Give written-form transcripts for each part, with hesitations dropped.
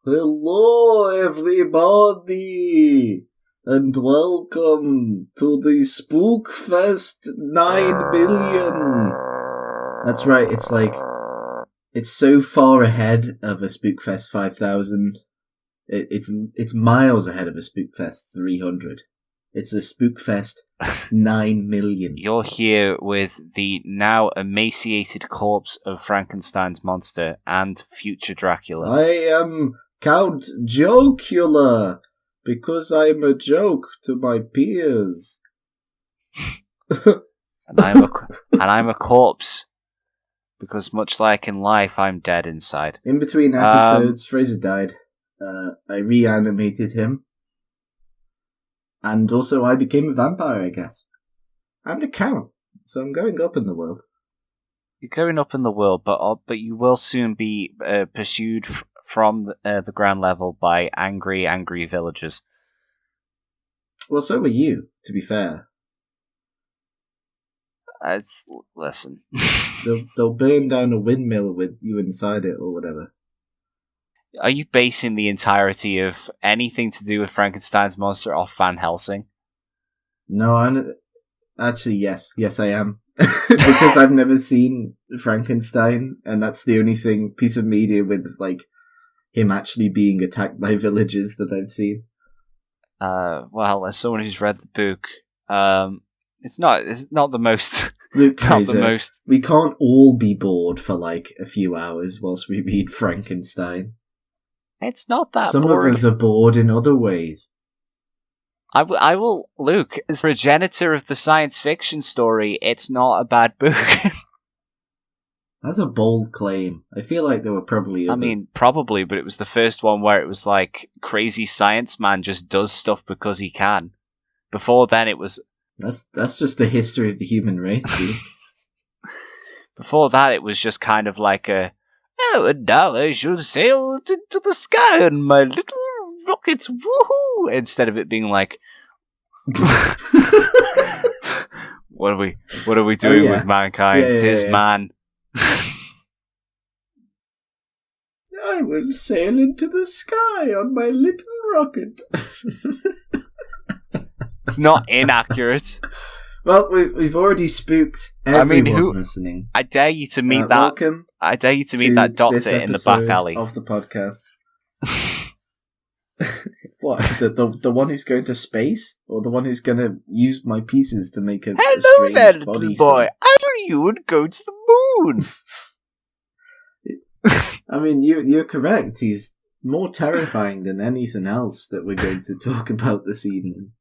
Hello, everybody, and welcome to the Spookfest 9 billion. That's right, it's so far ahead of a Spookfest 5000. It's miles ahead of a Spookfest 300. It's a Spookfest 9 million. You're here with the now emaciated corpse of Frankenstein's monster and future Dracula. I am Count Joecular, because I'm a joke to my peers. and I'm a corpse, because much like in life, I'm dead inside. In between episodes, Fraser died. I reanimated him. And also I became a vampire, I guess. And a count. So I'm going up in the world. You're going up in the world, but you will soon be pursued from the ground level by angry villagers. Well, so were you, to be fair. Listen. They'll burn down a windmill with you inside it or whatever. Are you basing the entirety of anything to do with Frankenstein's monster off Van Helsing? No, actually, yes. Yes, I am. Because I've never seen Frankenstein, and that's the only piece of media with, him actually being attacked by villagers that I've seen. Well, as someone who's read the book, it's not the most... Luke Fraser, we can't all be bored for, a few hours whilst we read Frankenstein. It's not that Some boring. of us are bored in other ways. I will, Luke, as progenitor of the science fiction story, it's not a bad book. That's a bold claim. I feel like there were probably others. I mean, probably, but it was the first one where it was like, crazy science man just does stuff because he can. Before then it was... That's just the history of the human race, dude. Before that it was just kind of like a... Oh, and now I shall sail into the sky on my little rockets, woohoo! Instead of it being like... What are we doing with mankind? It is man. I will sail into the sky on my little rocket. It's not inaccurate. Well, we've already spooked everyone listening. I dare you to meet that. Welcome. I dare you to meet that doctor in the back alley of the podcast. What? The one who's going to space, or the one who's going to use my pieces to make a Hello there, strange little body boy. suit? How do you would go to the moon? I mean, you're correct. He's more terrifying than anything else that we're going to talk about this evening.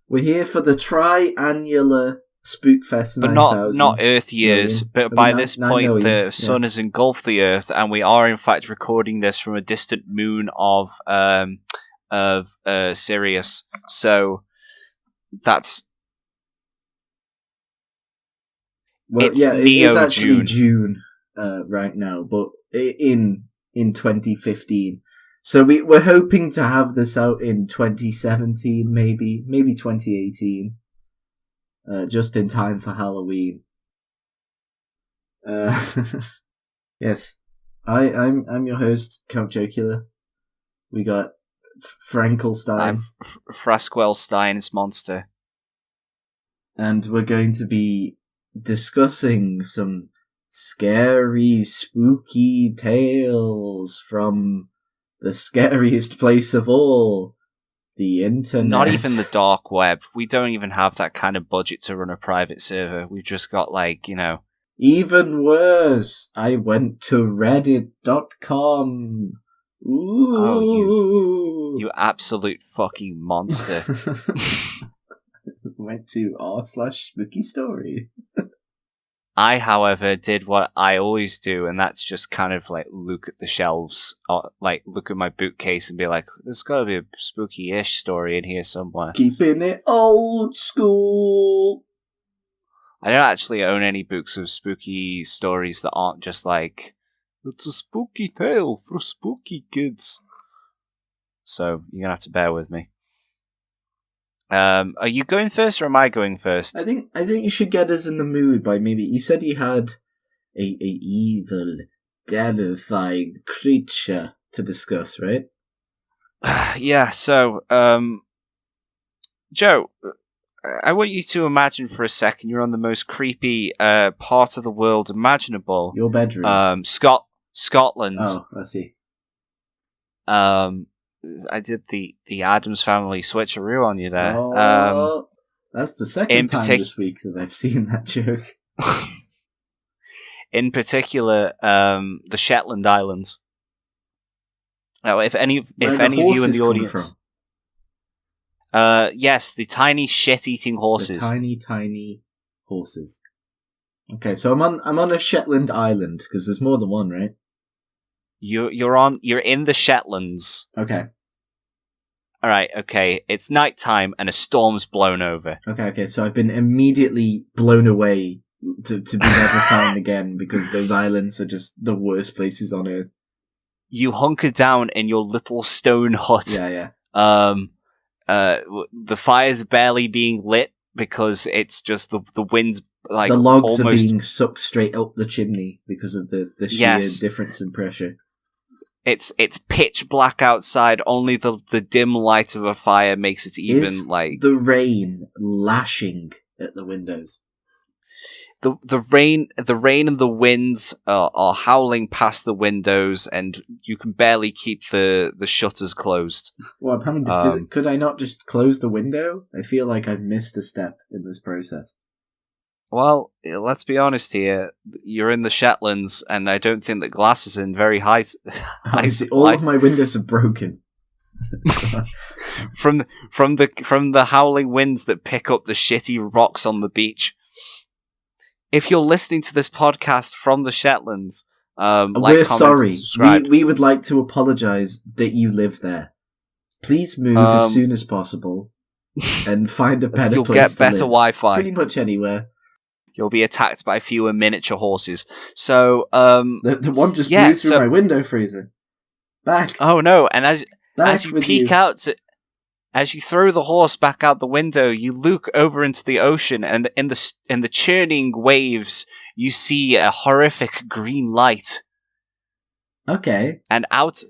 We're here for the triannular Spookfest 9000. But not Earth years, but by this point the sun has engulfed the Earth, and we are in fact recording this from a distant moon of Sirius. So that's... Well, it's it is actually June right now, but in 2015. So we're hoping to have this out in 2017, maybe 2018, just in time for Halloween. Yes, I'm your host, Count Joecular. We got Fraquellstein. I'm Fraquellstein's monster, and we're going to be discussing some scary, spooky tales from the scariest place of all, the internet. Not even the dark web. We don't even have that kind of budget to run a private server. We've just got, Even worse, I went to reddit.com. Ooh. Oh, you absolute fucking monster. Went to r/spooky-story. I, however, did what I always do, and that's just kind of look at the shelves, or look at my bookcase and be like, there's gotta be a spooky-ish story in here somewhere. Keeping it old school. I don't actually own any books of spooky stories that aren't just it's a spooky tale for spooky kids. So, you're gonna have to bear with me. Are you going first or am I going first? I think you should get us in the mood by maybe... You said you had a evil terrifying creature to discuss, right? Yeah, so, Joe, I want you to imagine for a second you're on the most creepy part of the world imaginable. Your bedroom. Scotland. Oh, I see. I did the Addams Family switcheroo on you there. Oh, that's the second time this week that I've seen that joke. In particular, the Shetland Islands. Now, if any of you in the audience, yes, the tiny shit-eating horses. The tiny horses. Okay, so I'm on a Shetland island because there's more than one, right? You're in the Shetlands. Okay. All right. Okay. It's nighttime and a storm's blown over. Okay. So I've been immediately blown away to be never found again because those islands are just the worst places on Earth. You hunker down in your little stone hut. Yeah. The fire's barely being lit because it's just the wind's like the logs almost... are being sucked straight up the chimney because of the sheer difference in pressure. It's pitch black outside. Only the dim light of a fire makes it even Is like the rain lashing at the windows. The rain and the winds are howling past the windows, and you can barely keep the shutters closed. Well, I'm having to could I not just close the window? I feel like I've missed a step in this process. Well, let's be honest here. You're in the Shetlands, and I don't think that glass is in very high all of my windows are broken. from the howling winds that pick up the shitty rocks on the beach. If you're listening to this podcast from the Shetlands, we're sorry. We would like to apologise that you live there. Please move as soon as possible and find a better you'll place get to better live. Wi-Fi. Pretty much anywhere. You'll be attacked by fewer miniature horses. So, the one just blew through my window freezer. Back. Oh no! And as you peek out, as you throw the horse back out the window, you look over into the ocean, and in the churning waves, you see a horrific green light. Okay. And out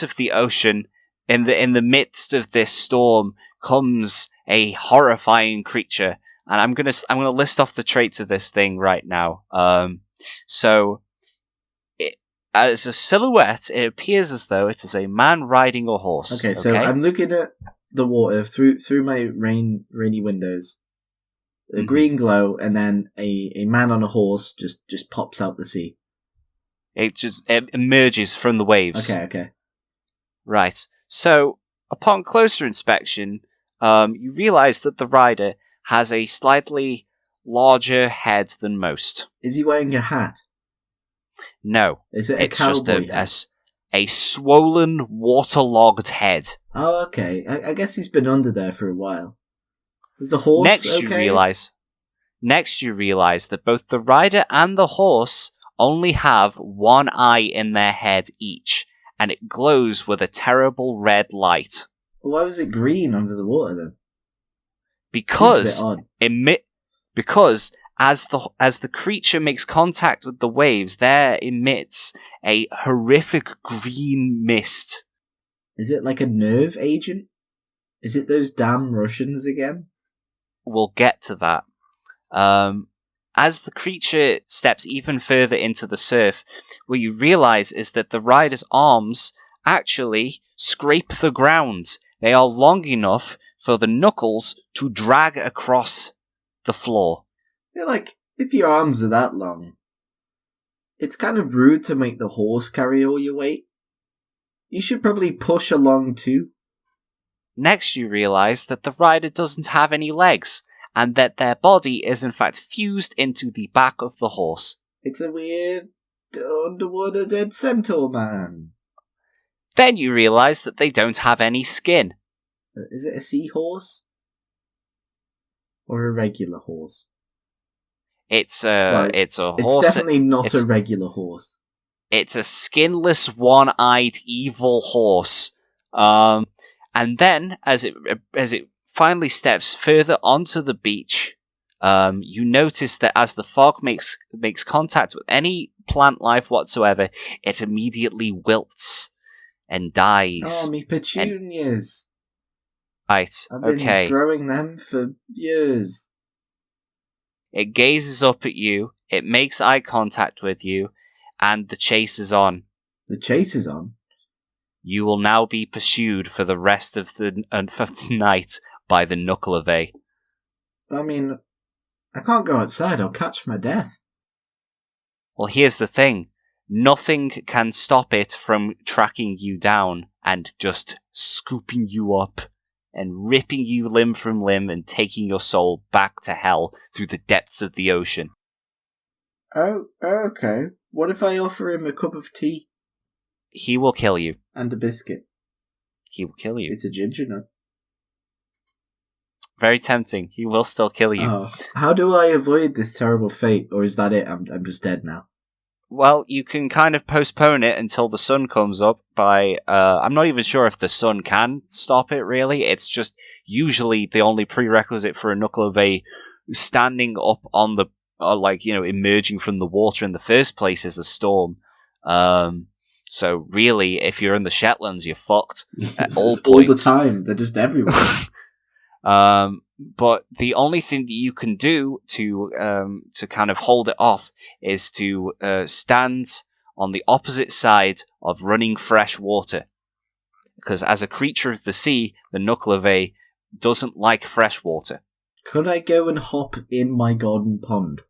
of the ocean, in the midst of this storm, comes a horrifying creature. And I'm gonna list off the traits of this thing right now. As a silhouette, it appears as though it is a man riding a horse. Okay, so I'm looking at the water through my rainy windows. A green glow, and then a man on a horse just pops out the sea. It emerges from the waves. Okay. Right. So, upon closer inspection, you realise that the rider has a slightly larger head than most. Is he wearing a hat? No. Is it a cowboy hat? A swollen, waterlogged head. Oh, okay. I guess he's been under there for a while. Is the horse Next you realise that both the rider and the horse only have one eye in their head each, and it glows with a terrible red light. Why was it green under the water then? Because as the creature makes contact with the waves, there emits a horrific green mist. Is it like a nerve agent? Is it those damn Russians again? We'll get to that. As the creature steps even further into the surf, what you realise is that the rider's arms actually scrape the ground. They are long enough for the knuckles to drag across the floor. Yeah, like, if your arms are that long, it's kind of rude to make the horse carry all your weight. You should probably push along too. Next you realise that the rider doesn't have any legs, and that their body is in fact fused into the back of the horse. It's a weird underwater dead centaur man. Then you realise that they don't have any skin. Is it a seahorse? Or a regular horse? It's a horse. It's definitely not a regular horse. It's a skinless, one-eyed, evil horse. And then, as it finally steps further onto the beach, you notice that as the fog makes contact with any plant life whatsoever, it immediately wilts and dies. Oh, me petunias. Right, I've been okay. growing them for years. It gazes up at you, it makes eye contact with you, and the chase is on. The chase is on? You will now be pursued for the rest of the night by the Nucklavee. I mean, I can't go outside, I'll catch my death. Well, here's the thing. Nothing can stop it from tracking you down and just scooping you up and ripping you limb from limb and taking your soul back to hell through the depths of the ocean. Oh, okay. What if I offer him a cup of tea? He will kill you. And a biscuit. He will kill you. It's a ginger nut. Very tempting. He will still kill you. Oh, how do I avoid this terrible fate? Or is that it? I'm just dead now. Well, you can kind of postpone it until the sun comes up by... I'm not even sure if the sun can stop it, really. It's just usually the only prerequisite for a Nucklavee standing up on the... emerging from the water in the first place is a storm. So really, if you're in the Shetlands, you're fucked at all points. All the time. They're just everywhere. But the only thing that you can do to kind of hold it off is to stand on the opposite side of running fresh water. Because as a creature of the sea, the Nucklavee doesn't like fresh water. Could I go and hop in my garden pond?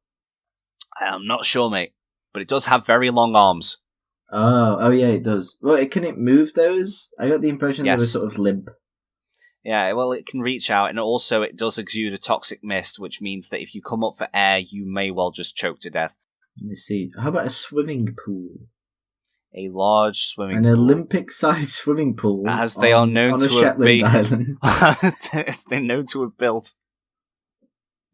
I'm not sure, mate. But it does have very long arms. Oh yeah, it does. Well, can it move those? I got the impression they were sort of limp. Yeah, well, it can reach out, and also it does exude a toxic mist, which means that if you come up for air, you may well just choke to death. Let me see. How about a swimming pool? A large swimming pool. An Olympic-sized swimming pool. As they are known to have been. Island. They're known to have built.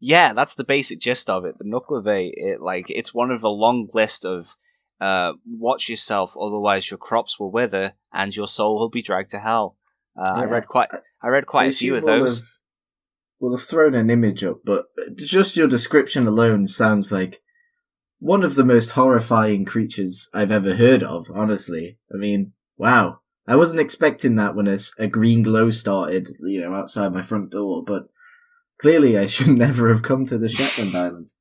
Yeah, that's the basic gist of it. The Nucklavee, it's one of a long list of watch yourself, otherwise your crops will wither and your soul will be dragged to hell. I read quite a few of those. We'll have thrown an image up, but just your description alone sounds like one of the most horrifying creatures I've ever heard of, honestly. I mean, wow. I wasn't expecting that when a green glow started, outside my front door, but clearly I should never have come to the Shetland Islands.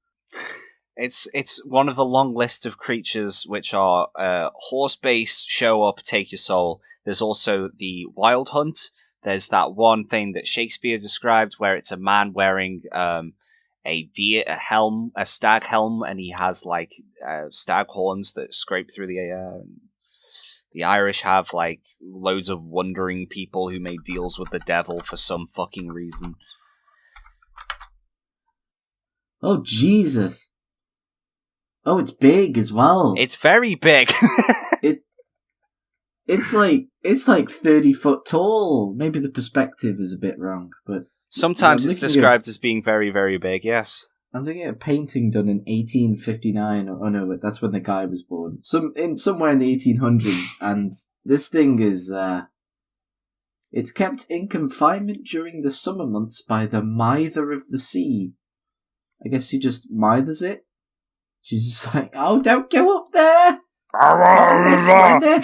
It's one of a long list of creatures which are horse-based, show up, take your soul. There's also the wild hunt. There's that one thing that Shakespeare described where it's a man wearing a stag helm, and he has stag horns that scrape through the air. The Irish have loads of wandering people who make deals with the devil for some fucking reason. Oh, Jesus. Oh, it's big as well. It's very big. It's like 30 foot tall. Maybe the perspective is a bit wrong, but sometimes it's described as being very, very big. Yes. I'm looking at a painting done in 1859. Oh no, that's when the guy was born. Somewhere in the 1800s, and this thing is it's kept in confinement during the summer months by the mither of the sea. I guess she just mithers it. She's just like, oh, don't go up there. Not in this weather.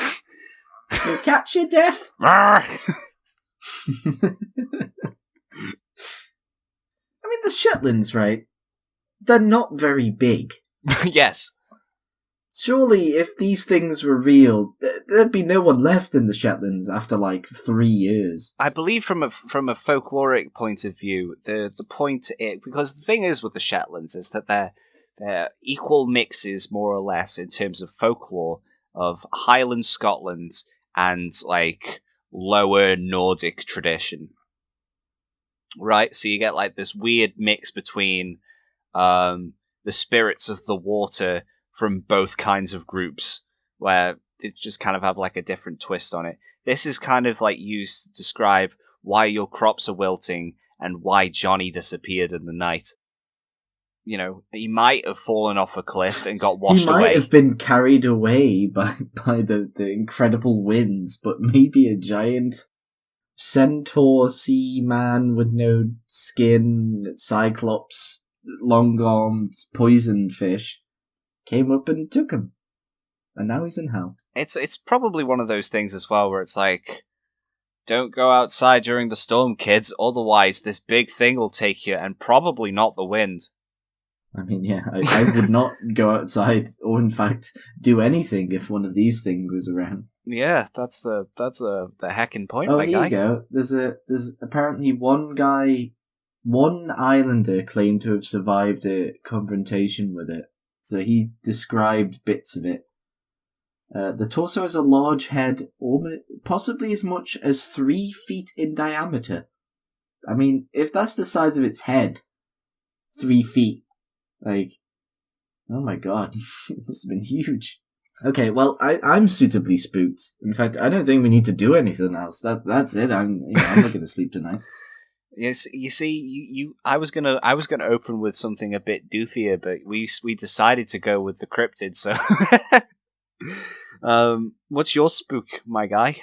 You'll catch your death. I mean, the Shetlands, right? They're not very big. Yes. Surely, if these things were real, there'd be no one left in the Shetlands after 3 years. I believe from a folkloric point of view, the point because the thing is with the Shetlands is that they're equal mixes, more or less, in terms of folklore of Highland Scotland and lower Nordic tradition. Right? So you get this weird mix between the spirits of the water from both kinds of groups, where they just kind of have a different twist on it. This is kind of used to describe why your crops are wilting and why Johnny disappeared in the night. He might have fallen off a cliff and got washed away. He might have been carried away by the incredible winds, but maybe a giant centaur sea man with no skin, cyclops, long-armed, poison fish came up and took him. and now he's in hell. It's probably one of those things as well where it's like, don't go outside during the storm, kids, otherwise this big thing will take you, and probably not the wind. I mean, yeah, I would not go outside, or in fact, do anything if one of these things was around. Yeah, that's the heckin' point, Oh, my here guy. you go. There's apparently one islander claimed to have survived a confrontation with it. So he described bits of it. The torso has a large head, possibly as much as 3 feet in diameter. I mean, if that's the size of its head, 3 feet, like, oh my god, it must have been huge. Okay, well, I'm suitably spooked. In fact, I don't think we need to do anything else. That's it. I'm not going to sleep tonight. Yes, you see, I was gonna open with something a bit doofier, but we decided to go with the cryptid. So, what's your spook, my guy?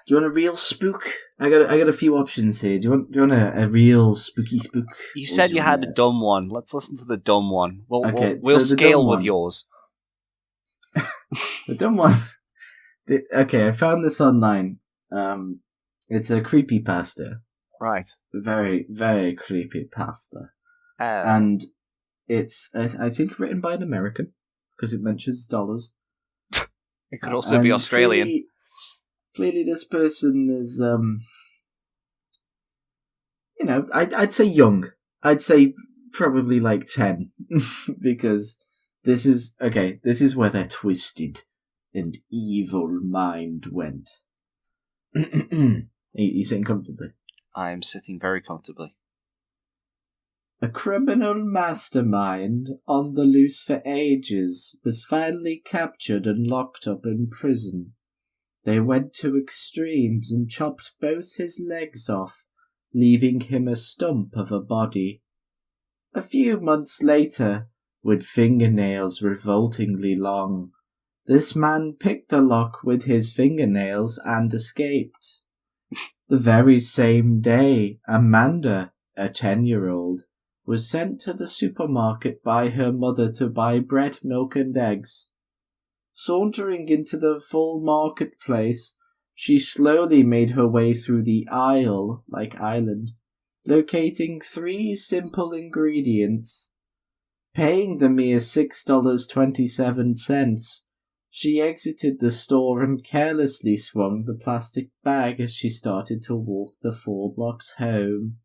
Do you want a real spook? I got a few options here. Do you want a real spooky spook? You said you had a dumb one. Let's listen to the dumb one. We'll so scale with yours. The dumb one. Okay, I found this online. It's a creepypasta. Right. Very, very creepypasta. And it's, I think, written by an American, because it mentions dollars. It could also be Australian. Clearly this person is, I'd say young. I'd say probably like 10. Because this is where their twisted and evil mind went. You sitting comfortably? I am sitting very comfortably. A criminal mastermind on the loose for ages was finally captured and locked up in prison. They went to extremes and chopped both his legs off, leaving him a stump of a body. A few months later, with fingernails revoltingly long, this man picked the lock with his fingernails and escaped. The very same day, Amanda, a 10-year-old, was sent to the supermarket by her mother to buy bread, milk, and eggs. Sauntering into the full marketplace, she slowly made her way through the aisle, like island, locating 3 simple ingredients. Paying the mere $6.27, she exited the store and carelessly swung the plastic bag as she started to walk the 4 blocks home.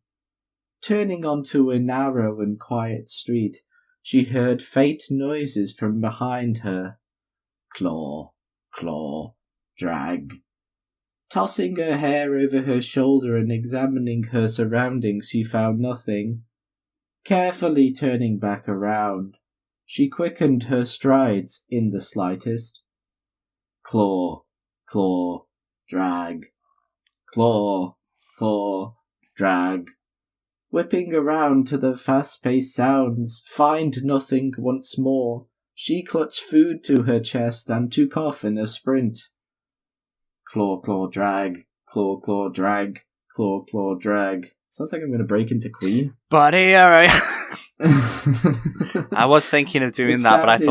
Turning onto a narrow and quiet street, she heard faint noises from behind her. Claw, claw, drag. Tossing her hair over her shoulder and examining her surroundings, she found nothing. Carefully turning back around, she quickened her strides in the slightest. Claw, claw, drag. Claw, claw, drag. Whipping around to the fast-paced sounds, find nothing once more, she clutched food to her chest and took off in a sprint. Claw, claw, drag. Claw, claw, drag. Claw, claw, drag. Sounds like I'm going to break into Queen. Buddy, alright. I was thinking of doing that, but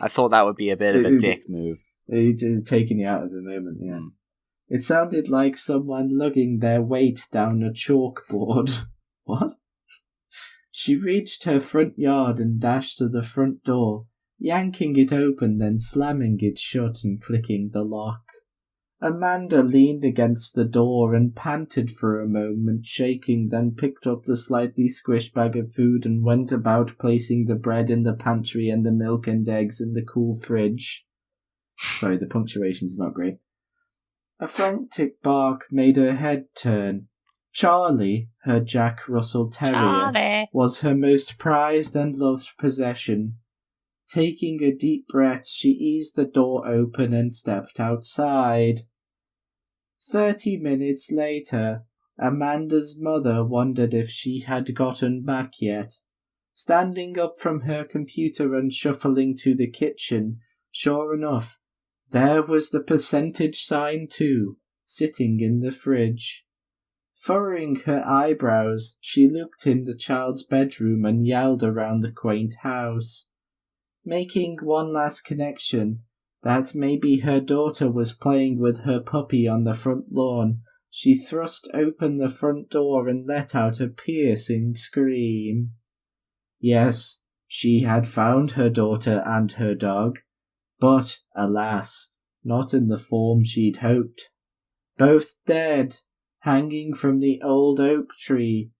I thought that would be a bit of a dick move. It's taking you out of the moment, yeah. It sounded like someone lugging their weight down a chalkboard. What? She reached her front yard and dashed to the front door, yanking it open, then slamming it shut and clicking the lock. Amanda leaned against the door and panted for a moment, shaking, then picked up the slightly squished bag of food and went about placing the bread in the pantry and the milk and eggs in the cool fridge. Sorry, the punctuation's not great. A frantic bark made her head turn. Charlie, her Jack Russell Terrier, was her most prized and loved possession. Taking a deep breath, she eased the door open and stepped outside. 30 minutes later, Amanda's mother wondered if she had gotten back yet. Standing up from her computer and shuffling to the kitchen, sure enough, there was the percentage sign too, sitting in the fridge. Furrowing her eyebrows, she looked in the child's bedroom and yelled around the quaint house. Making one last connection, that maybe her daughter was playing with her puppy on the front lawn. She thrust open the front door and let out a piercing scream. Yes, she had found her daughter and her dog, but, alas, not in the form she'd hoped. Both dead, hanging from the old oak tree,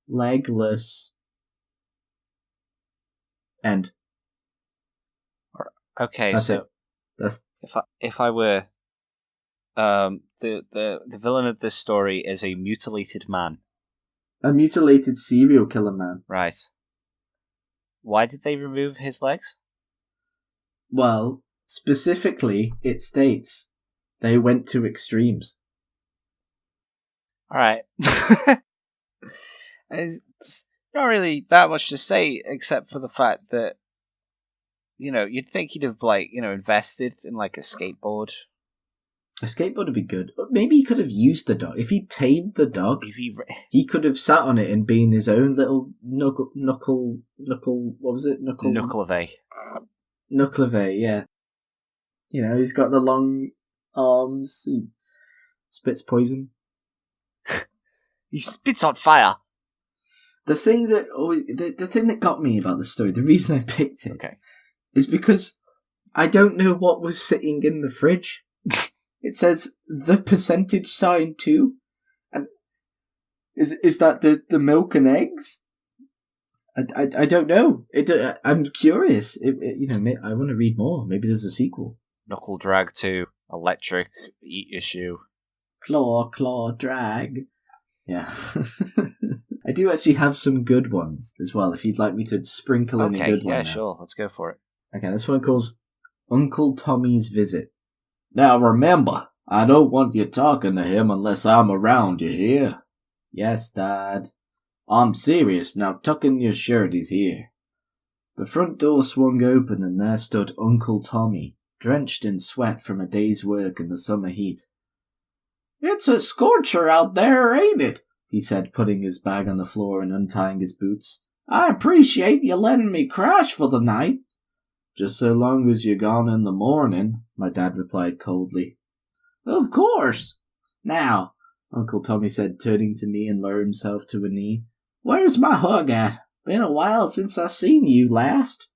legless. End. Okay, That's so it. That's if I were the villain of this story is a mutilated man. a mutilated serial killer man. Right. Why did they remove his legs? Well, specifically, it states they went to extremes. Alright. It's not really that much to say, except for the fact that, you'd think he'd have, invested in, a skateboard. A skateboard would be good. Maybe he could have used the dog. If he tamed the dog, he could have sat on it and been his own little knuckle, what was it? Nucklavee. Nucklavee, yeah. He's got the long arms, he spits poison. He spits on fire. The thing that the thing that got me about the story, the reason I picked it, is because I don't know what was sitting in the fridge. It says the percentage sign too, and is that the milk and eggs? I don't know. I'm curious. I want to read more. Maybe there's a sequel. Knuckle drag 2, electric, eat your shoe. Claw drag. Yeah. I do actually have some good ones as well, if you'd like me to sprinkle in a good one. Yeah, now. Sure. Let's go for it. Okay, this one calls Uncle Tommy's Visit. Now remember, I don't want you talking to him unless I'm around, you hear? Yes, Dad. I'm serious, now tuck in your shirt, he's here. The front door swung open and there stood Uncle Tommy, drenched in sweat from a day's work in the summer heat. It's a scorcher out there, ain't it? He said, putting his bag on the floor and untying his boots. I appreciate you letting me crash for the night. Just so long as you're gone in the morning, my dad replied coldly. Of course. Now, Uncle Tommy said, turning to me and lowered himself to a knee, where's my hug at? Been a while since I seen you last.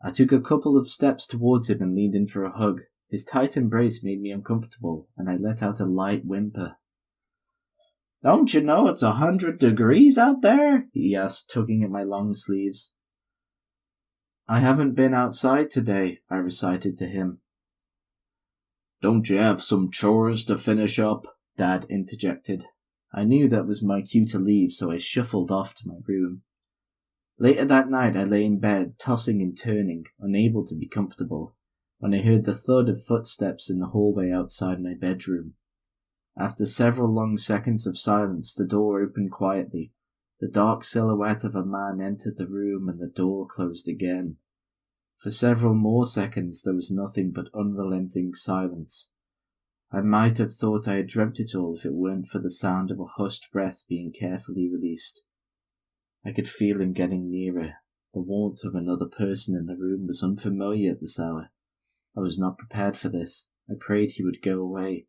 I took a couple of steps towards him and leaned in for a hug. His tight embrace made me uncomfortable, and I let out a light whimper. Don't you know it's 100 degrees out there? He asked, tugging at my long sleeves. I haven't been outside today, I recited to him. Don't you have some chores to finish up? Dad interjected. I knew that was my cue to leave, so I shuffled off to my room. Later that night I lay in bed, tossing and turning, unable to be comfortable, when I heard the thud of footsteps in the hallway outside my bedroom. After several long seconds of silence, the door opened quietly. The dark silhouette of a man entered the room and the door closed again. For several more seconds there was nothing but unrelenting silence. I might have thought I had dreamt it all if it weren't for the sound of a hushed breath being carefully released. I could feel him getting nearer. The warmth of another person in the room was unfamiliar at this hour. I was not prepared for this. I prayed he would go away,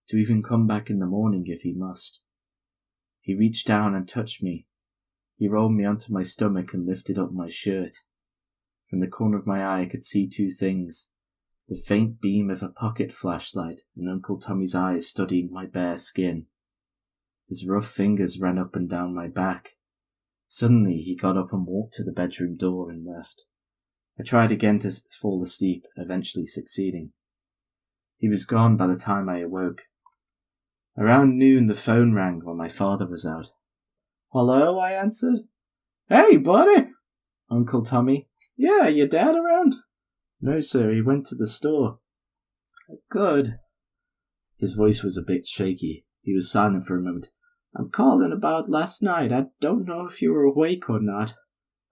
to even come back in the morning if he must. He reached down and touched me. He rolled me onto my stomach and lifted up my shirt. From the corner of my eye I could see two things. The faint beam of a pocket flashlight and Uncle Tommy's eyes studying my bare skin. His rough fingers ran up and down my back. Suddenly he got up and walked to the bedroom door and left. I tried again to fall asleep, eventually succeeding. He was gone by the time I awoke. Around noon the phone rang while my father was out. Hello, I answered. Hey, buddy! Uncle Tommy. Yeah, your dad around? No, sir, he went to the store. Good. His voice was a bit shaky. He was silent for a moment. I'm calling about last night. I don't know if you were awake or not.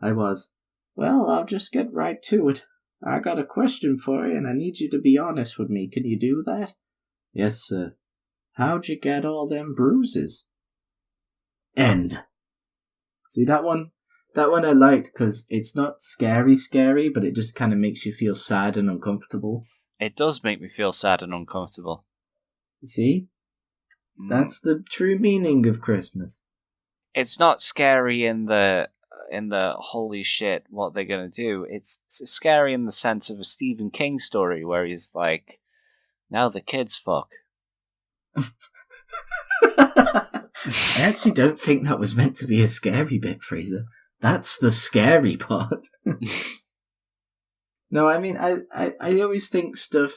I was. Well, I'll just get right to it. I got a question for you, and I need you to be honest with me. Can you do that? Yes, sir. How'd you get all them bruises? End. See, that one I liked because it's not scary, but it just kind of makes you feel sad and uncomfortable. It does make me feel sad and uncomfortable. See? That's the true meaning of Christmas. It's not scary in the holy shit, what they're gonna do. It's scary in the sense of a Stephen King story where he's like, now the kids fuck. I actually don't think that was meant to be a scary bit, Fraser. That's the scary part. No, I mean, I always think stuff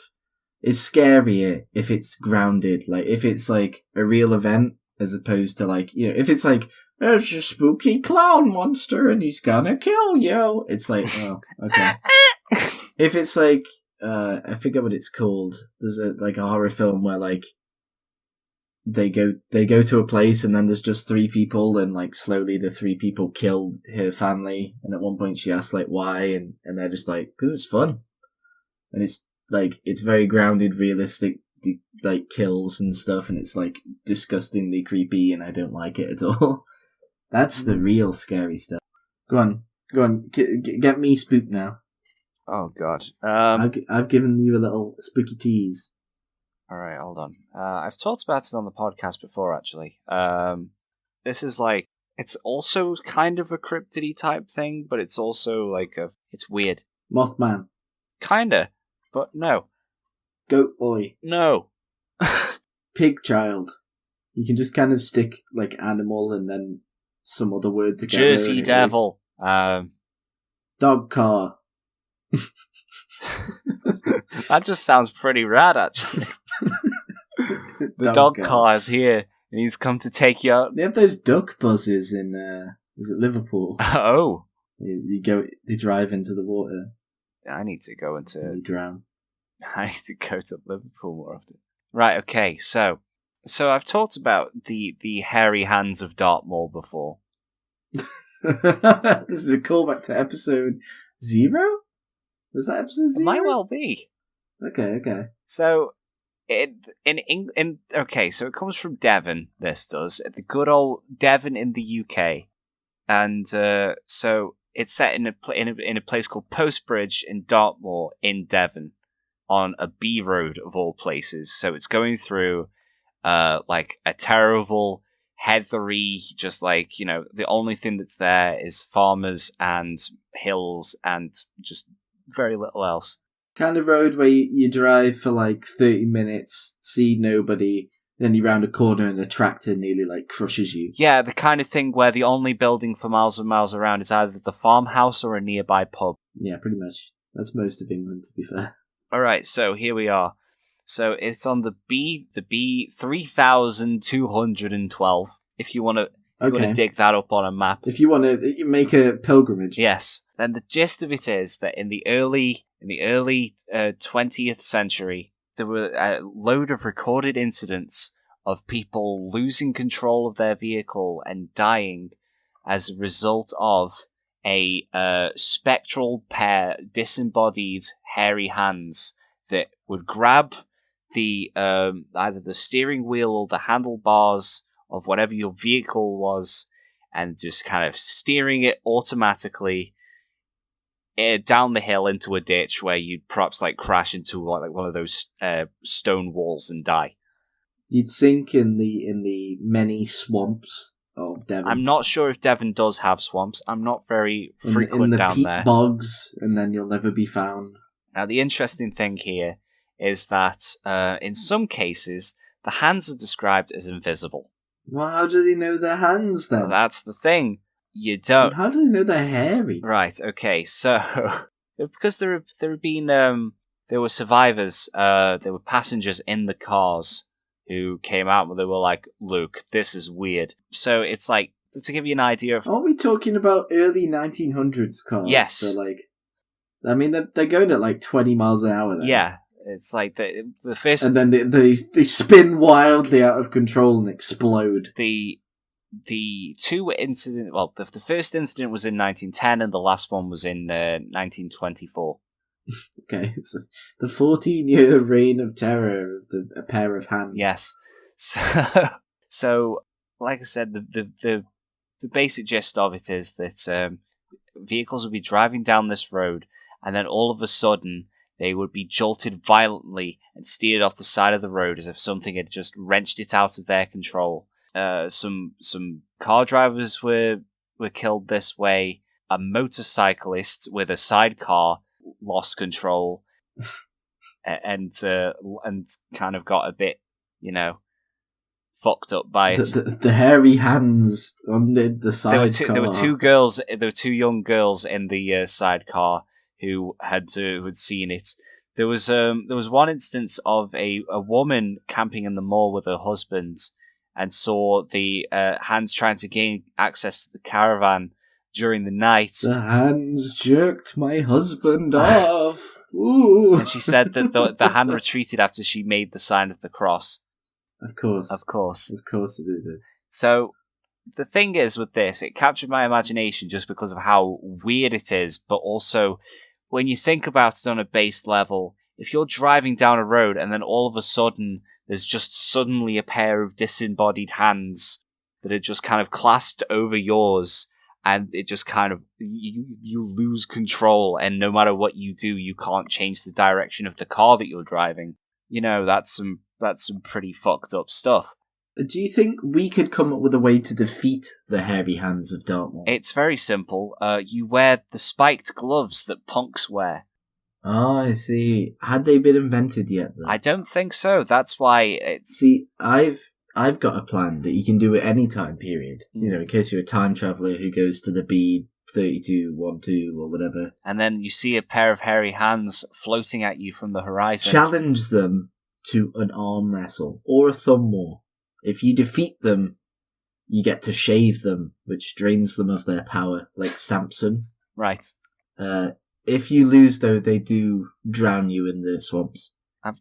is scarier if it's grounded. Like, if it's like a real event, as opposed to like, you know, if it's like, there's a spooky clown monster and he's gonna kill you. It's like, oh, okay. If it's like, I forget what it's called. There's a horror film where like, they go to a place and then there's just 3 people and like slowly the 3 people kill her family, and at one point she asks like why, and they're just like, because it's fun, and it's like, it's very grounded, realistic like kills and stuff, and it's like disgustingly creepy and I don't like it at all. That's the real scary stuff. Go on, get me spooked now. Oh god. I've given you a little spooky tease. Alright, hold on. I've talked about it on the podcast before, actually. This is like, it's also kind of a cryptidy type thing, but it's also like it's weird. Mothman. Kinda, but no. Goat boy. No. Pig child. You can just kind of stick like animal and then some other word together. Jersey devil. Dog car. That just sounds pretty rad, actually. The dog car is here, and he's come to take you out. They have those duck buses in, is it Liverpool? Oh. They drive into the water. I need to go into... And you drown. I need to go to Liverpool more often. Right, okay, so I've talked about the hairy hands of Dartmoor before. This is a callback to episode 0? Was that episode 0? It might well be. Okay. So, so it comes from Devon, this does. The good old Devon in the UK. And so it's set in a place called Postbridge in Dartmoor in Devon, on a B road of all places. So it's going through like a terrible, heathery, just like, you know, the only thing that's there is farmers and hills and just very little else. Kind of road where you drive for like 30 minutes, see nobody, then you round a corner and a tractor nearly like crushes you. Yeah, the kind of thing where the only building for miles and miles around is either the farmhouse or a nearby pub. Yeah, pretty much. That's most of England, to be fair. Alright, so here we are. So it's on the B 3212, if you want to dig that up on a map. If you want to make a pilgrimage. Yes. Then the gist of it is that in the early 20th century, there were a load of recorded incidents of people losing control of their vehicle and dying as a result of a spectral pair, disembodied, hairy hands that would grab the either the steering wheel or the handlebars of whatever your vehicle was, and just kind of steering it automatically down the hill into a ditch where you'd perhaps like crash into like one of those stone walls and die. You'd sink in the many swamps of Devon. I'm not sure if Devon does have swamps. I'm not very frequent down peat there. Bogs, and then you'll never be found. Now, the interesting thing here is that in some cases, the hands are described as invisible. Well, how do they know their hands then? Well, that's the thing. You don't. And how do they know they're hairy? Right. Okay. So, because there were survivors. There were passengers in the cars who came out and they were like, "Look, this is weird." So it's like, to give you an idea of. Are we talking about early 1900s cars? Yes. So like, I mean, they're going at like 20 miles an hour. Then. Yeah. It's like the first, and then they spin wildly out of control and explode. The two incident. Well, the first incident was in 1910, and the last one was in 1924. Okay, so the 14-year reign of terror of a pair of hands. Yes. So like I said, the basic gist of it is that vehicles will be driving down this road, and then all of a sudden they would be jolted violently and steered off the side of the road as if something had just wrenched it out of their control. Some car drivers were killed this way. A motorcyclist with a sidecar lost control and kind of got a bit, fucked up by it. The hairy hands on the sidecar. There were two girls. There were two young girls in the sidecar who had seen it. There was one instance of a woman camping in the mall with her husband and saw the hands trying to gain access to the caravan during the night. The hands jerked my husband off. Ooh. And she said that the hand retreated after she made the sign of the cross. Of course it did. So the thing is with this, it captured my imagination just because of how weird it is, but also when you think about it on a base level, if you're driving down a road and then all of a sudden there's just suddenly a pair of disembodied hands that are just kind of clasped over yours, and it just kind of, you lose control, and no matter what you do, you can't change the direction of the car that you're driving. That's some pretty fucked up stuff. Do you think we could come up with a way to defeat the hairy hands of Dartmoor? It's very simple. You wear the spiked gloves that punks wear. Oh, I see. Had they been invented yet, though? I don't think so. That's why it's... See, I've got a plan that you can do at any time period. In case you're a time traveller who goes to the B3212 or whatever. And then you see a pair of hairy hands floating at you from the horizon. Challenge them to an arm wrestle or a thumb war. If you defeat them, you get to shave them, which drains them of their power, like Samson. Right. If you lose, though, they do drown you in the swamps.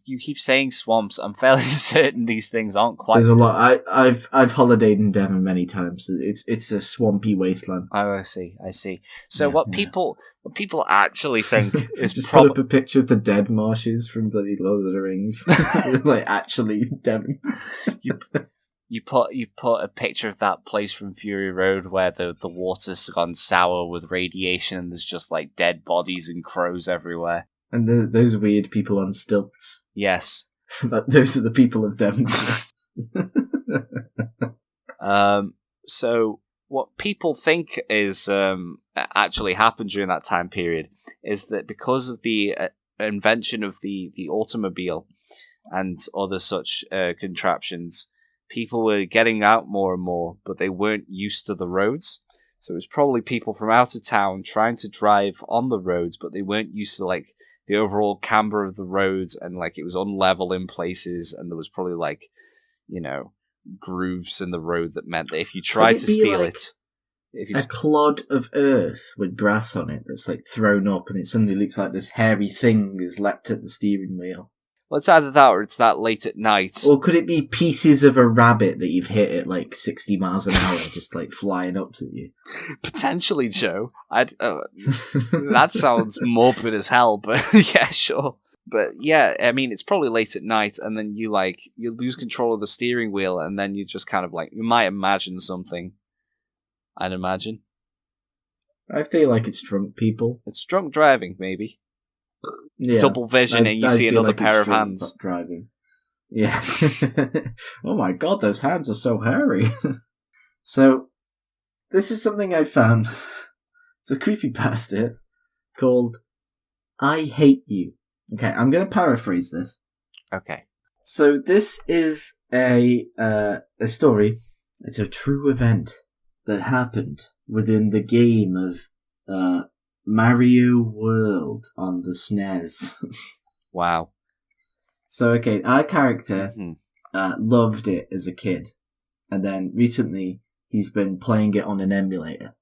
You keep saying swamps. I'm fairly certain these things aren't quite... There's a lot. I've holidayed in Devon many times. It's a swampy wasteland. Oh, I see. So what people actually think is just put up a picture of the dead marshes from bloody Lord of the Rings, like actually Devon. You put a picture of that place from Fury Road where the water's gone sour with radiation and there's just like dead bodies and crows everywhere. And those weird people on stilts. Yes. Those are the people of Devonshire. So what people think is actually happened during that time period is that because of the invention of the automobile and other such contraptions, people were getting out more and more, but they weren't used to the roads. So it was probably people from out of town trying to drive on the roads, but they weren't used to like the overall camber of the roads, and like it was unlevel in places, and there was probably like, grooves in the road that meant that if you tried to steal it, a clod of earth with grass on it that's like thrown up, and it suddenly looks like this hairy thing is leapt at the steering wheel. Well, it's either that or it's that late at night. Or could it be pieces of a rabbit that you've hit at like 60 miles an hour, just like flying up to you? Potentially, Joe. That sounds morbid as hell, but yeah, sure. But yeah, I mean, it's probably late at night, and then you lose control of the steering wheel, and then you just kind of like, you might imagine something. I'd imagine. I feel like it's drunk people. It's drunk driving, maybe. Yeah, double vision, and you see another pair of hands. Driving. Yeah. Oh my god, those hands are so hairy. So, this is something I found. It's a creepypasta called I Hate You. Okay, I'm going to paraphrase this. Okay. So, this is a story. It's a true event that happened within the game of Mario World on the SNES. Wow. So, okay, our character loved it as a kid. And then recently, he's been playing it on an emulator.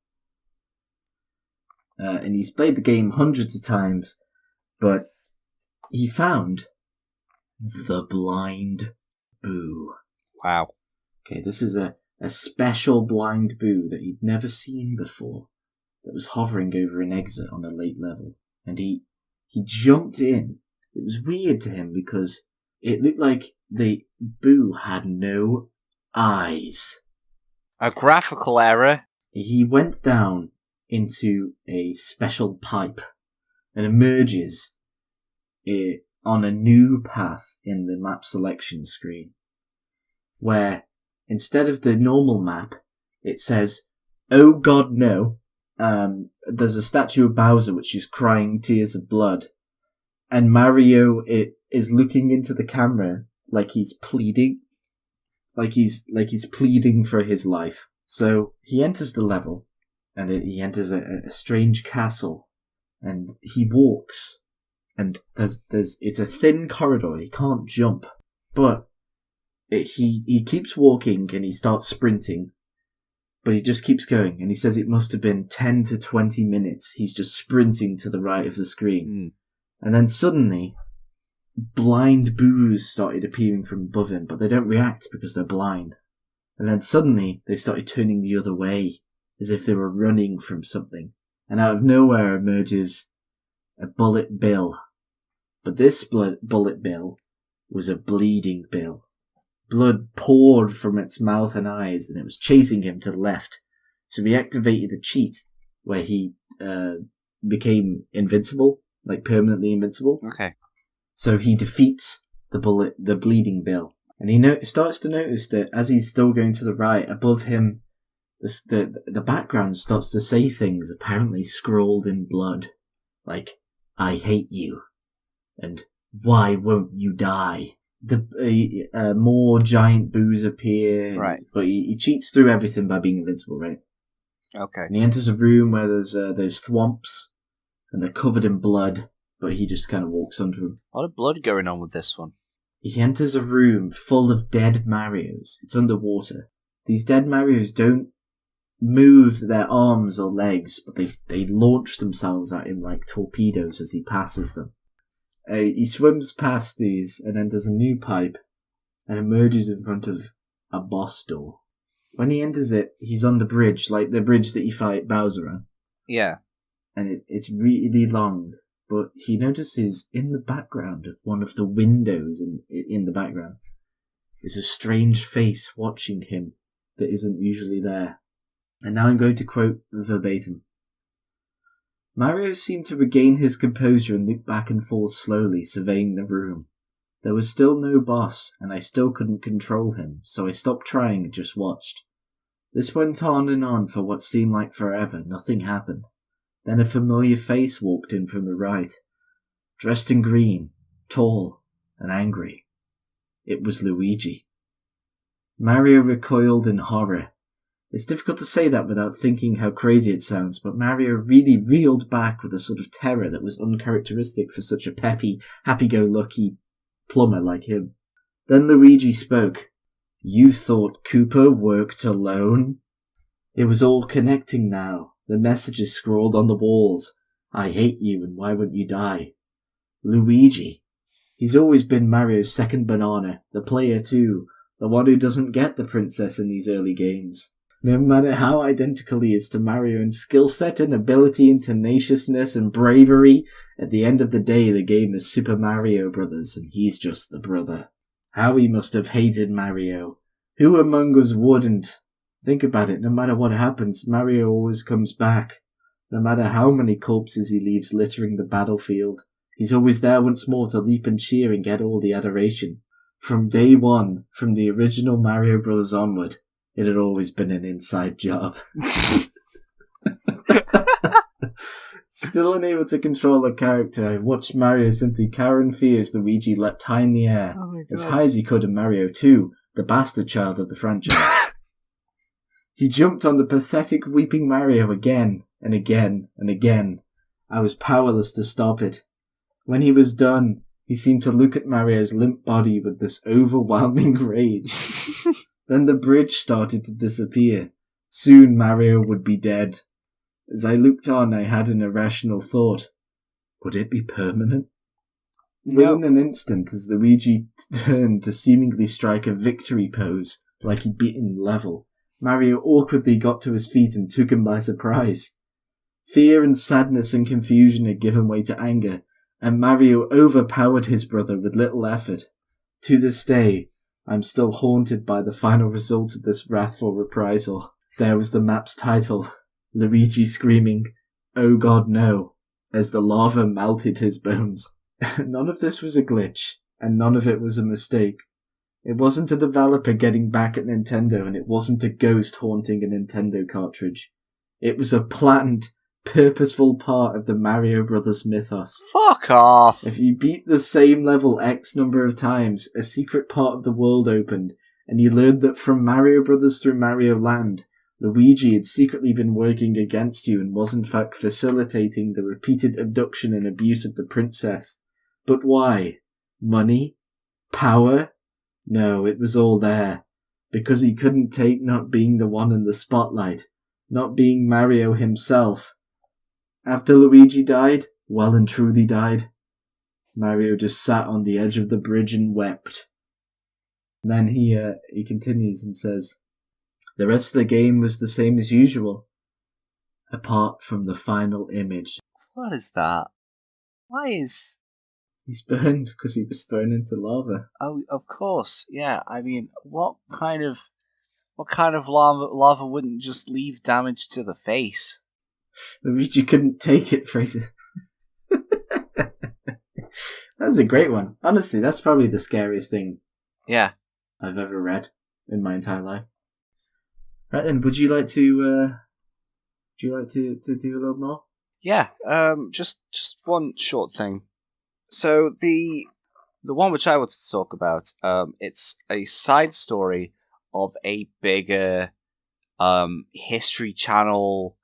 And he's played the game hundreds of times, but he found the blind boo. Wow. Okay, this is a special blind boo that he'd never seen before, that was hovering over an exit on a late level. And he jumped in. It was weird to him because it looked like the boo had no eyes. A graphical error. He went down into a special pipe and emerges on a new path in the map selection screen, where instead of the normal map, it says, "Oh God, no." There's a statue of Bowser which is crying tears of blood, and Mario is looking into the camera like he's pleading, like he's pleading for his life. So he enters the level, and he enters a strange castle, and he walks, and it's a thin corridor. He can't jump, but he keeps walking, and he starts sprinting. But he just keeps going, and he says it must have been 10 to 20 minutes. He's just sprinting to the right of the screen. And then suddenly, blind boos started appearing from above him, but they don't react because they're blind. And then suddenly, they started turning the other way, as if they were running from something. And out of nowhere emerges a bullet bill. But this bullet bill was a bleeding bill. Blood poured from its mouth and eyes, and it was chasing him to the left. So he activated a cheat where he became invincible, like permanently invincible. Okay. So he defeats the bleeding bill, and he starts to notice that as he's still going to the right, above him, the background starts to say things apparently scrawled in blood, like "I hate you," and "Why won't you die?" More giant boos appear, right? But he cheats through everything by being invincible, right? Okay. And he enters a room where there's thwomps, and they're covered in blood, but he just kind of walks under them. A lot of blood going on with this one. He enters a room full of dead Marios. It's underwater. These dead Marios don't move their arms or legs, but they launch themselves at him like torpedoes as he passes them. He swims past these and enters a new pipe and emerges in front of a boss door. When he enters it, he's on the bridge, like the bridge that you fight Bowser on. Yeah. And it's really long, but he notices in the background of one of the windows in the background is a strange face watching him that isn't usually there. And now I'm going to quote verbatim. Mario seemed to regain his composure and looked back and forth slowly, surveying the room. There was still no boss, and I still couldn't control him, so I stopped trying and just watched. This went on and on for what seemed like forever. Nothing happened. Then a familiar face walked in from the right, dressed in green, tall, and angry. It was Luigi. Mario recoiled in horror. It's difficult to say that without thinking how crazy it sounds, but Mario really reeled back with a sort of terror that was uncharacteristic for such a peppy, happy-go-lucky plumber like him. Then Luigi spoke. "You thought Koopa worked alone?" It was all connecting now. The messages scrawled on the walls. "I hate you and why won't you die?" Luigi. He's always been Mario's second banana, the player too, the one who doesn't get the princess in these early games. No matter how identical he is to Mario in skill set and ability and tenaciousness and bravery, at the end of the day the game is Super Mario Brothers and he's just the brother. How he must have hated Mario. Who among us wouldn't? Think about it, no matter what happens, Mario always comes back. No matter how many corpses he leaves littering the battlefield, he's always there once more to leap and cheer and get all the adoration. From day one, from the original Mario Brothers onward, it had always been an inside job. Still unable to control a character, I watched Mario simply cower in fear as Luigi leapt high in the air, as high as he could in Mario 2, the bastard child of the franchise. He jumped on the pathetic weeping Mario again, and again, and again. I was powerless to stop it. When he was done, he seemed to look at Mario's limp body with this overwhelming rage. Then the bridge started to disappear. Soon Mario would be dead. As I looked on, I had an irrational thought. Would it be permanent? No. Within an instant, as Luigi turned to seemingly strike a victory pose, like he'd beaten level, Mario awkwardly got to his feet and took him by surprise. Fear and sadness and confusion had given way to anger, and Mario overpowered his brother with little effort. To this day, I'm still haunted by the final result of this wrathful reprisal. There was the map's title, Luigi screaming, "Oh God, no," as the lava melted his bones. None of this was a glitch, and none of it was a mistake. It wasn't a developer getting back at Nintendo, and it wasn't a ghost haunting a Nintendo cartridge. It was a planned, purposeful part of the Mario Brothers mythos. Fuck off! If you beat the same level X number of times, a secret part of the world opened, and you learned that from Mario Brothers through Mario Land, Luigi had secretly been working against you and was in fact facilitating the repeated abduction and abuse of the princess. But why? Money? Power? No, it was all there. Because he couldn't take not being the one in the spotlight. Not being Mario himself. After Luigi died, well and truly died, Mario just sat on the edge of the bridge and wept. Then he continues and says, the rest of the game was the same as usual, apart from the final image. What is that? Why is... He's burned because he was thrown into lava. Oh, of course, yeah. I mean, what kind of lava wouldn't just leave damage to the face? Luigi couldn't take it, Fraser. That was a great one. Honestly, that's probably the scariest thing I've ever read in my entire life. Right then, would you like to do a little more? Yeah, just one short thing. So the one which I wanted to talk about, it's a side story of a bigger History Channel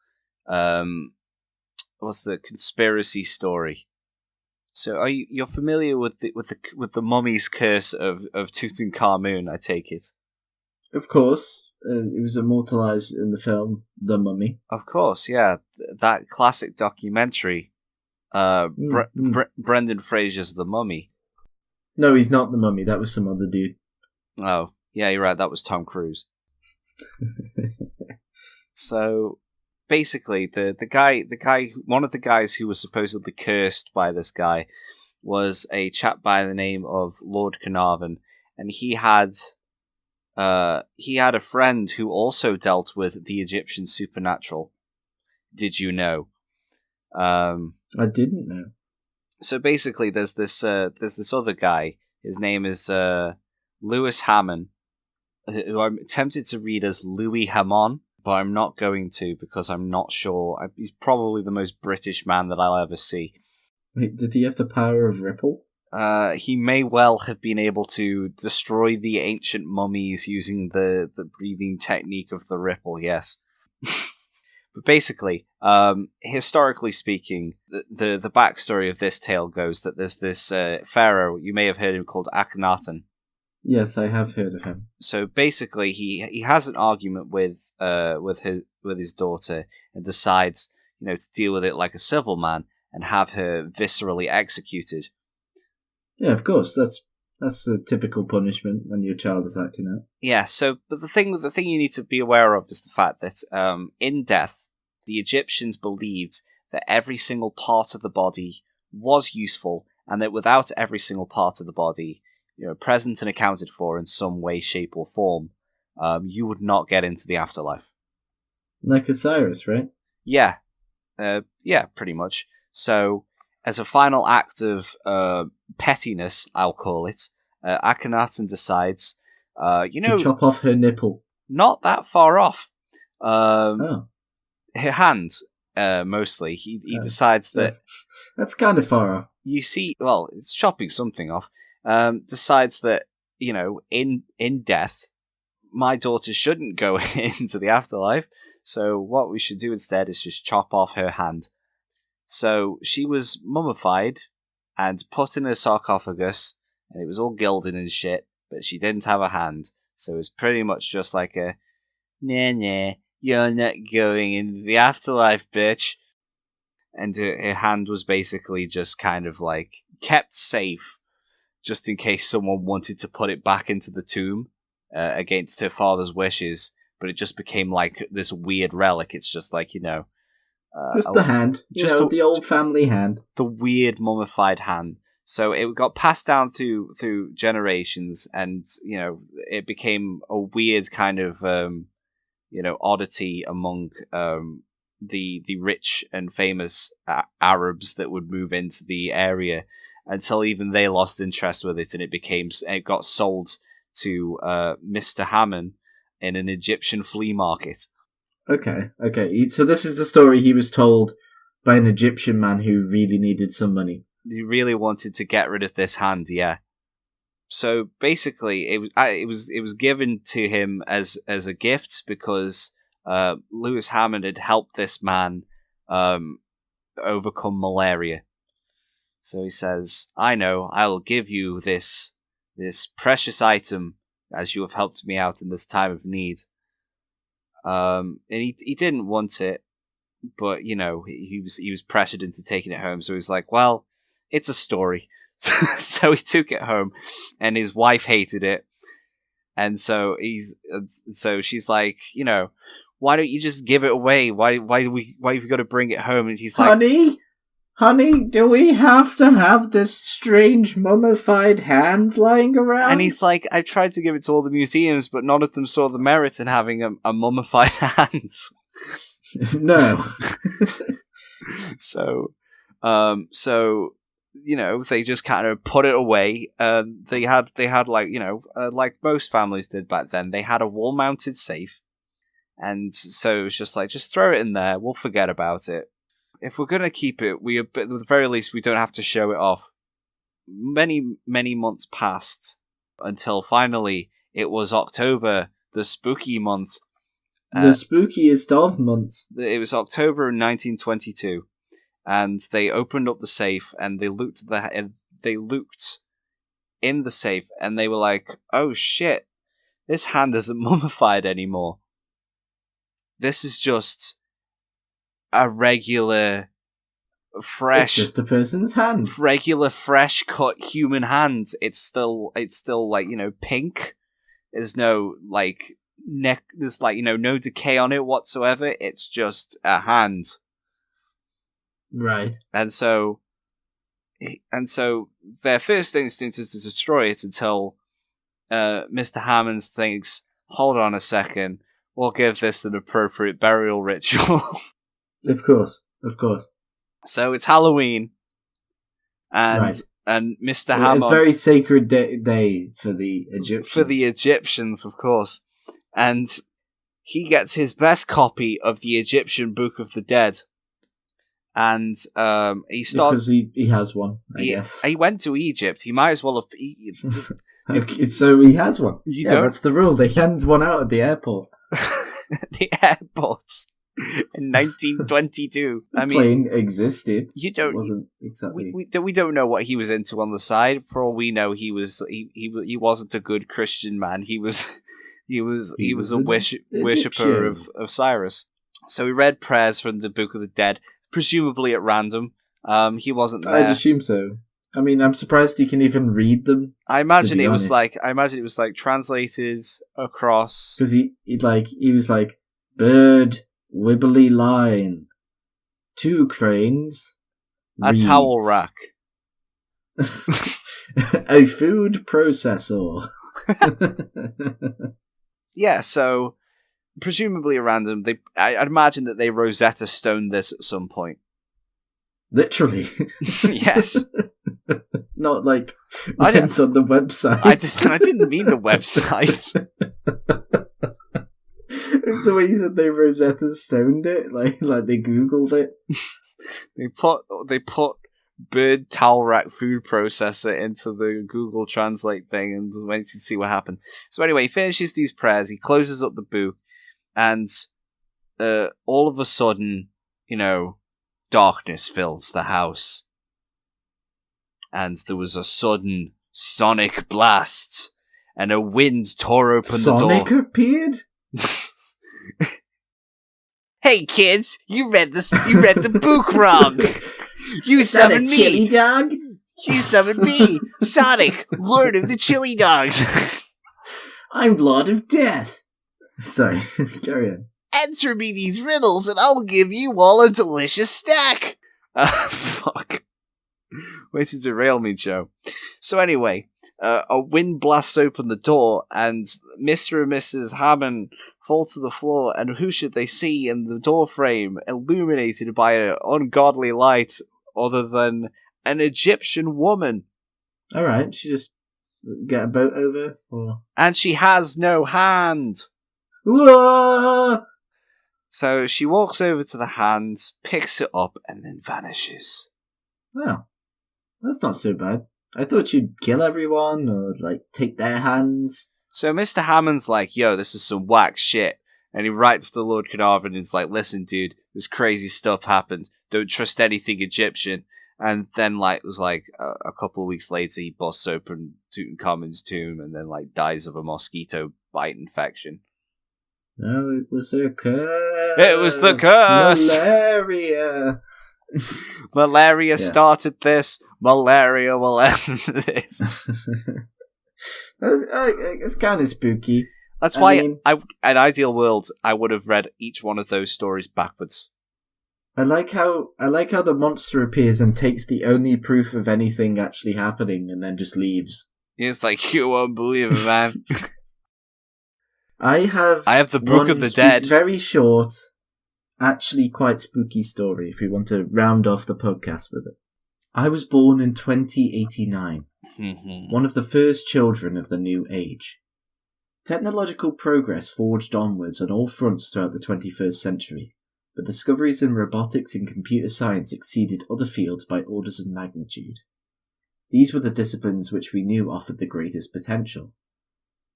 what's the conspiracy story. So you're familiar with the mummy's curse of Tutankhamun, I take it? Of course. It was immortalized in the film The Mummy. Of course, yeah. That classic documentary, Brendan Fraser's The Mummy. No, he's not the mummy. That was some other dude. Oh, yeah, you're right. That was Tom Cruise. So, basically, the guy, one of the guys who was supposedly cursed by this guy was a chap by the name of Lord Carnarvon, and he had a friend who also dealt with the Egyptian supernatural. Did you know? I didn't know. So basically, there's this other guy. His name is Lewis Hammond, who I'm tempted to read as Louis Hammond, but I'm not going to because I'm not sure. He's probably the most British man that I'll ever see. Wait, did he have the power of ripple? He may well have been able to destroy the ancient mummies using the breathing technique of the ripple, yes. But basically, historically speaking, the backstory of this tale goes that there's this pharaoh, you may have heard him, called Akhenaten. Yes, I have heard of him. So basically, he has an argument with his daughter and decides, to deal with it like a civil man and have her viscerally executed. Yeah, of course. That's the typical punishment when your child is acting out. Yeah. So, but the thing you need to be aware of is the fact that in death, the Egyptians believed that every single part of the body was useful, and that without every single part of the body, present and accounted for in some way, shape, or form, you would not get into the afterlife. Like Osiris, right? Yeah. Yeah, pretty much. So, as a final act of pettiness, I'll call it, Akhenaten decides, to chop off her nipple. Not that far off. Her hand, mostly. He decides that... That's kind of far off. You see, well, it's chopping something off. Decides that, in death, my daughter shouldn't go into the afterlife, so what we should do instead is just chop off her hand. So she was mummified and put in a sarcophagus, and it was all gilded and shit, but she didn't have a hand. So it was pretty much just like a, nah, you're not going into the afterlife, bitch. And her hand was basically just kind of like kept safe, just in case someone wanted to put it back into the tomb against her father's wishes. But it just became like this weird relic. It's just like, just the hand. The old family hand. The weird mummified hand. So it got passed down through generations, and, it became a weird kind of, oddity among the rich and famous Arabs that would move into the area. until even they lost interest with it, and it got sold to Mr. Hammond in an Egyptian flea market. Okay. So this is the story he was told by an Egyptian man who really needed some money. He really wanted to get rid of this hand, yeah. So basically, it was given to him as a gift because Lewis Hammond had helped this man overcome malaria. So he says, "I know, I will give you this precious item as you have helped me out in this time of need." And he didn't want it, but he was pressured into taking it home. So he's like, "Well, it's a story." So he took it home, and his wife hated it, and so she's like, "Why don't you just give it away? Why have you got to bring it home?" And he's like, Honey, do we have to have this strange mummified hand lying around? And he's like, "I tried to give it to all the museums, but none of them saw the merit in having a mummified hand." No. So they just kind of put it away. They had like most families did back then. They had a wall-mounted safe, and so it was just like, just throw it in there. We'll forget about it. If we're gonna keep it, at the very least we don't have to show it off. Many months passed until finally it was October, the spooky month. The spookiest of months. It was October in 1922. And they opened up the safe, and they looked in the safe, and they were like, "Oh shit, this hand isn't mummified anymore. This is just a regular, fresh, it's just a person's hand. Regular, fresh cut human hand. It's still like, pink. There's no there's no decay on it whatsoever. It's just a hand." Right. And so their first instinct is to destroy it until Mr. Hammond thinks, "Hold on a second, we'll give this an appropriate burial ritual." Of course. So it's Halloween, and right. and Mr. Hammond, a very sacred day for the Egyptians. For the Egyptians, of course, and he gets his best copy of the Egyptian Book of the Dead. And he starts... Because he has one, I guess. He went to Egypt. He might as well have... Okay, so he has one. Don't... that's the rule. They hand one out at the airport. The airports in 1922. The plane existed. You don't... It wasn't exactly... We don't know what he was into on the side. For all we know, he wasn't a good Christian man. He was a worshipper of Cyrus. So he read prayers from the Book of the Dead, presumably at random. He wasn't there. I'd assume so. I mean, I'm surprised he can even read them. I imagine it was like translated across. Because he was like, bird, wibbly line, 2 cranes, a reeds. Towel rack, a food processor. Yeah, so presumably at random, I'd imagine that they Rosetta Stoned this at some point. Literally. Yes. Not like went on the website. I didn't mean the website. It's the way you said they Rosetta Stoned it, like they Googled it. They put bird towel rack food processor into the Google Translate thing and waited to see what happened. So anyway, he finishes these prayers, he closes up the book, and all of a sudden, darkness fills the house. And there was a sudden sonic blast, and a wind tore open the door. Sonic appeared? Hey kids, you read the book wrong. You summoned me. Chili dog? You summoned me, Sonic, Lord of the Chili Dogs. I'm Lord of Death. Sorry, carry on. Answer me these riddles, and I'll give you all a delicious snack. Fuck. Way to derail me, Joe. So anyway, a wind blasts open the door, and Mr. and Mrs. Hammond fall to the floor, and who should they see in the door frame, illuminated by an ungodly light, other than an Egyptian woman. All right, she just get a boat over, or And she has no hand. whoa! So she walks over to the hand, picks it up, and then vanishes. Oh, that's not so bad. I thought you'd kill everyone or like take their hands. So Mr. Hammond's like, yo, this is some whack shit. And he writes to Lord Carnarvon and is like, listen, dude, this crazy stuff happened. Don't trust anything Egyptian. And then, like, it was like a couple of weeks later, he busts open Tutankhamun's tomb and then, like, dies of a mosquito bite infection. No, it was a curse. It was the curse! Malaria. Malaria started this. Malaria will end this. It's kind of spooky. That's why, in Ideal World, I would have read each one of those stories backwards. I like how the monster appears and takes the only proof of anything actually happening and then just leaves. It's like, you won't believe it, man. I have the Book of the Dead. Very short, actually quite spooky story if we want to round off the podcast with it. I was born in 2089, one of the first children of the New Age. Technological progress forged onwards on all fronts throughout the 21st century, but discoveries in robotics and computer science exceeded other fields by orders of magnitude. These were the disciplines which we knew offered the greatest potential.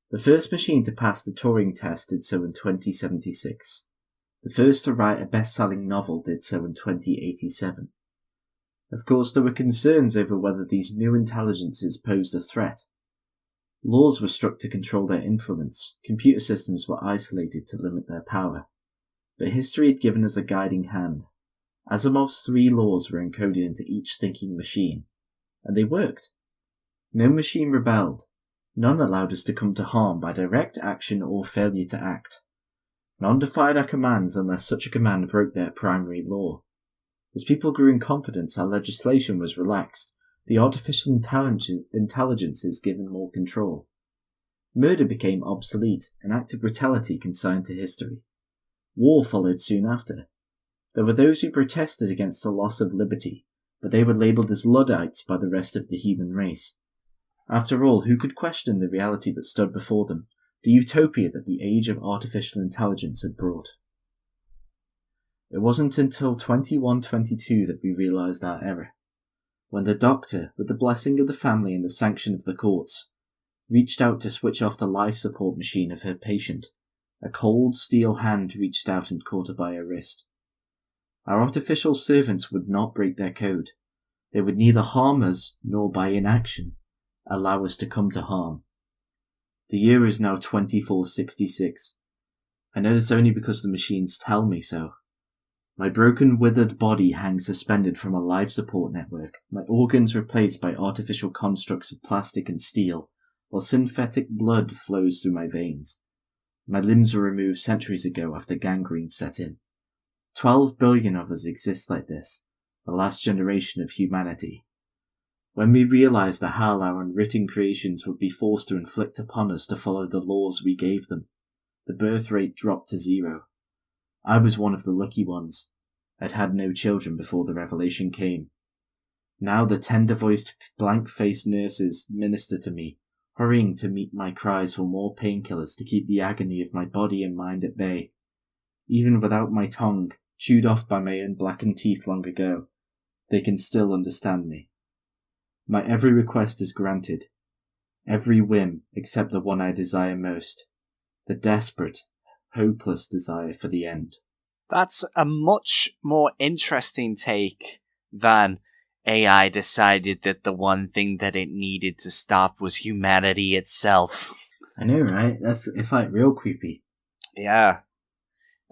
The first machine to pass the Turing test did so in 2076. The first to write a best-selling novel did so in 2087. Of course, there were concerns over whether these new intelligences posed a threat. Laws were struck to control their influence, computer systems were isolated to limit their power. But history had given us a guiding hand. Asimov's 3 laws were encoded into each thinking machine, and they worked. No machine rebelled. None allowed us to come to harm by direct action or failure to act. None defied our commands unless such a command broke their primary law. As people grew in confidence, our legislation was relaxed. The artificial intelligences given more control. Murder became obsolete, an act of brutality consigned to history. War followed soon after. There were those who protested against the loss of liberty, but they were labelled as Luddites by the rest of the human race. After all, who could question the reality that stood before them, the utopia that the age of artificial intelligence had brought? It wasn't until 2122 that we realised our error. When the doctor, with the blessing of the family and the sanction of the courts, reached out to switch off the life support machine of her patient, a cold steel hand reached out and caught her by her wrist. Our artificial servants would not break their code. They would neither harm us, nor by inaction, allow us to come to harm. The year is now 2466. I know this only because the machines tell me so. My broken, withered body hangs suspended from a life support network, my organs replaced by artificial constructs of plastic and steel, while synthetic blood flows through my veins. My limbs were removed centuries ago after gangrene set in. 12 billion of us exist like this, the last generation of humanity. When we realised the hell our unwritten creations would be forced to inflict upon us to follow the laws we gave them, the birth rate dropped to 0. I was one of the lucky ones. I'd had no children before the revelation came. Now the tender-voiced, blank-faced nurses minister to me, hurrying to meet my cries for more painkillers to keep the agony of my body and mind at bay. Even without my tongue, chewed off by my own blackened teeth long ago, they can still understand me. My every request is granted. Every whim except the one I desire most. The desperate, hopeless desire for the end. That's a much more interesting take than AI decided that the one thing that it needed to stop was humanity itself. I know, right? It's like real creepy. Yeah.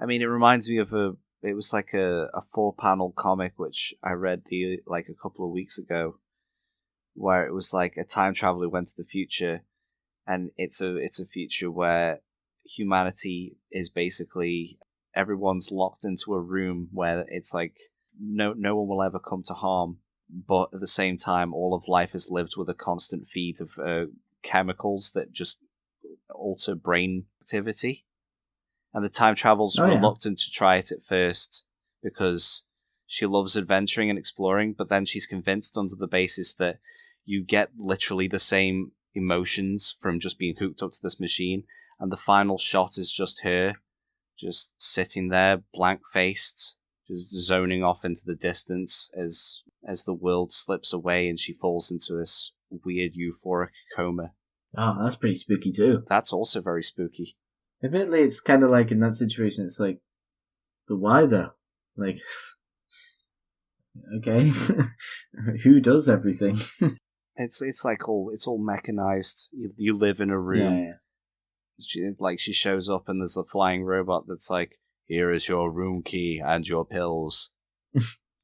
I mean, it reminds me of it was like a 4-panel comic which I read a couple of weeks ago, where it was like a time traveler went to the future, and it's a future where humanity is basically everyone's locked into a room where it's like no one will ever come to harm, but at the same time all of life is lived with a constant feed of chemicals that just alter brain activity. And the time travel's reluctant to try it at first because she loves adventuring and exploring, but then she's convinced under the basis that you get literally the same emotions from just being hooked up to this machine, and the final shot is just her, just sitting there, blank-faced, just zoning off into the distance as the world slips away and she falls into this weird euphoric coma. Oh, that's pretty spooky too. That's also very spooky. Admittedly, it's kind of like in that situation, it's like, but why though? Like, okay, who does everything? It's like it's all mechanized. You live in a room. Yeah. She shows up and there's a flying robot that's like, here is your room key and your pills.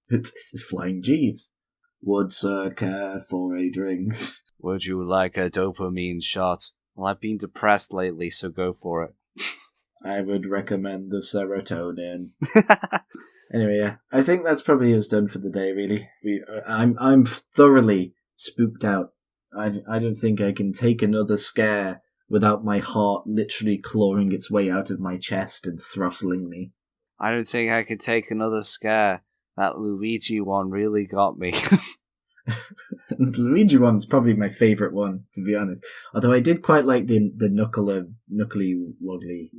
This is Flying Jeeves. Would sir care for a drink? Would you like a dopamine shot? Well, I've been depressed lately, so go for it. I would recommend the serotonin. Anyway, yeah, I think that's probably us done for the day. Really, I'm thoroughly spooked out. I don't think I can take another scare without my heart literally clawing its way out of my chest and throttling me. I don't think I could take another scare. That Luigi one really got me. The Luigi one's probably my favourite one, to be honest. Although I did quite like the Nuckly Wuckly.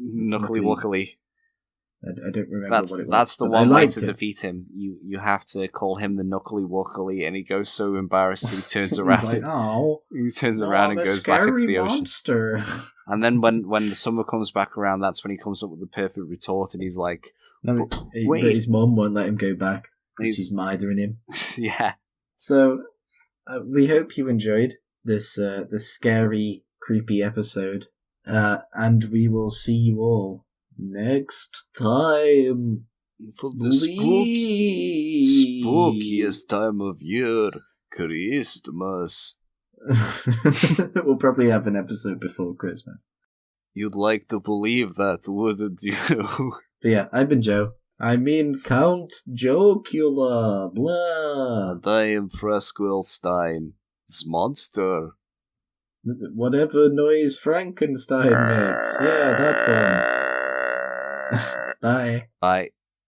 I don't remember what it was. That's the one way to defeat him. You have to call him the Nuckly Wuckly, and he goes so embarrassed he turns around. He's like, oh, he turns around and goes back into the monster. Ocean. And then when the summer comes back around, that's when he comes up with the perfect retort, and he's like, no, but his mum won't let him go back because she's mithering him. Yeah. So we hope you enjoyed this scary, creepy episode, and we will see you all next time for the spookiest time of year, Christmas. We'll probably have an episode before Christmas. You'd like to believe that, wouldn't you? But yeah, I've been Joe. I mean Count Joecular, blah. And I am Fraquellstein, this monster. Whatever noise Frankenstein makes. Yeah, that one. Bye. Bye.